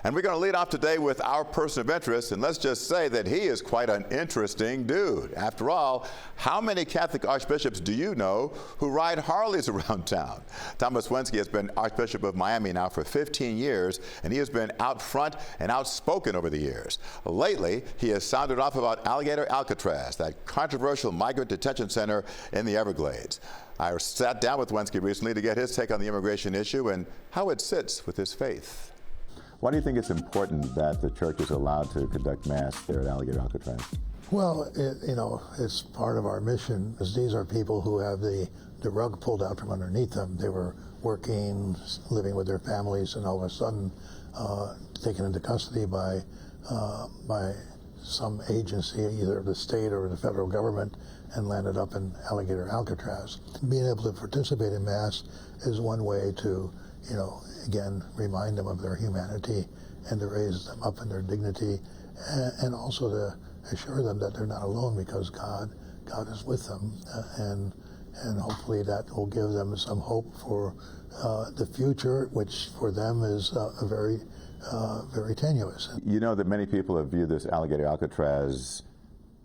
And we're going to lead off today with our person of interest, and let's just say that he is quite an interesting dude. After all, how many Catholic archbishops do you know who ride Harleys around town? Thomas Wenski has been Archbishop of Miami now for 15 years, and he has been out front and outspoken over the years. Lately, he has sounded off about Alligator Alcatraz, that controversial migrant detention center in the Everglades. I sat down with Wenski recently to get his take on the immigration issue and how it sits with his faith. Why do you think it's important that the church is allowed to conduct Mass there at Alligator Alcatraz? Well, it's part of our mission, because these are people who have the rug pulled out from underneath them. They were working, living with their families, and all of a sudden taken into custody by some agency, either the state or the federal government, and landed up in Alligator Alcatraz. Being able to participate in Mass is one way to, again, remind them of their humanity and to raise them up in their dignity, and also to assure them that they're not alone, because God is with them, and hopefully that will give them some hope for the future, which for them is very tenuous. You know that many people have viewed this Alligator Alcatraz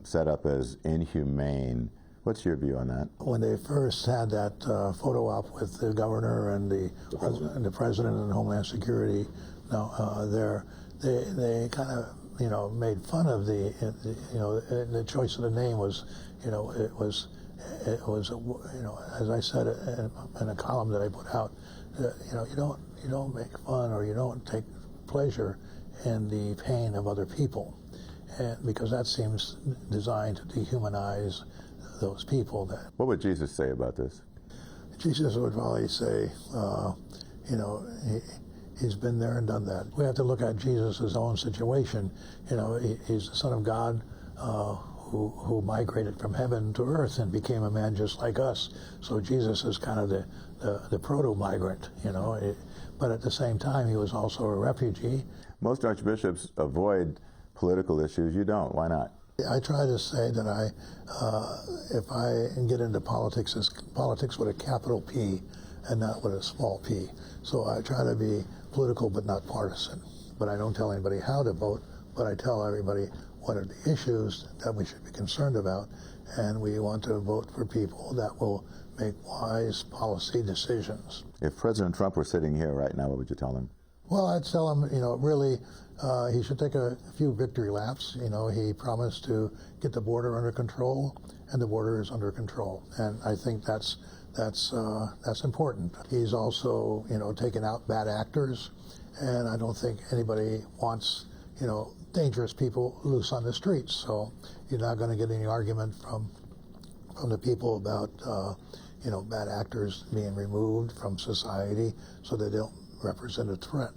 set up as inhumane. What's your view on that? When they first had that photo op with the governor and the president and Homeland Security, they kind of made fun of the choice of the name was, it was as I said in a column that I put out, you don't make fun or you don't take pleasure in the pain of other people, and because that seems designed to dehumanize those people. What would Jesus say about this? Jesus would probably say, he's been there and done that. We have to look at Jesus' own situation. He's the Son of God who migrated from heaven to earth and became a man just like us. So Jesus is kind of the proto-migrant, but at the same time, he was also a refugee. Most archbishops avoid political issues. You don't. Why not? I try to say that if I get into politics, it's politics with a capital P and not with a small p. So I try to be political but not partisan. But I don't tell anybody how to vote, but I tell everybody what are the issues that we should be concerned about, and we want to vote for people that will make wise policy decisions. If President Trump were sitting here right now, what would you tell him? Well, I'd tell him, really, he should take a few victory laps. He promised to get the border under control, and the border is under control. And I think that's important. He's also, taken out bad actors, and I don't think anybody wants, dangerous people loose on the streets. So you're not going to get any argument from the people about, bad actors being removed from society so they don't represent a threat.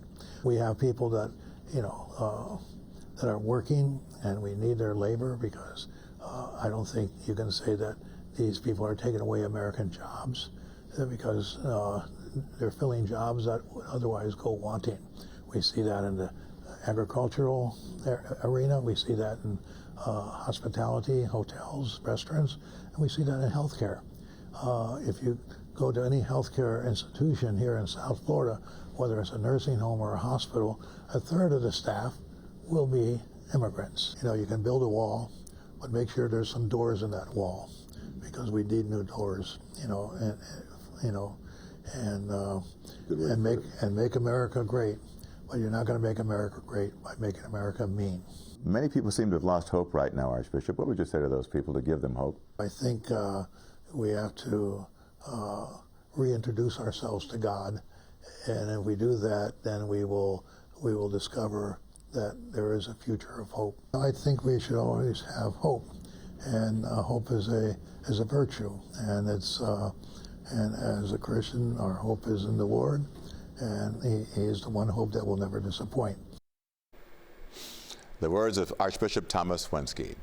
We have people that, that are working, and we need their labor, because I don't think you can say that these people are taking away American jobs, because they're filling jobs that would otherwise go wanting. We see that in the agricultural arena, we see that in hospitality, hotels, restaurants, and we see that in healthcare. If you go to any healthcare institution here in South Florida, whether it's a nursing home or a hospital, a third of the staff will be immigrants. You can build a wall, but make sure there's some doors in that wall, because we need new doors, and make America great. But you're not going to make America great by making America mean. Many people seem to have lost hope right now, Archbishop. What would you say to those people to give them hope? I think we have to reintroduce ourselves to God, and if we do that, then we will discover that there is a future of hope. I think we should always have hope, and hope is a virtue, and and as a Christian, our hope is in the Lord, and He is the one hope that will never disappoint. The words of Archbishop Thomas Wenski.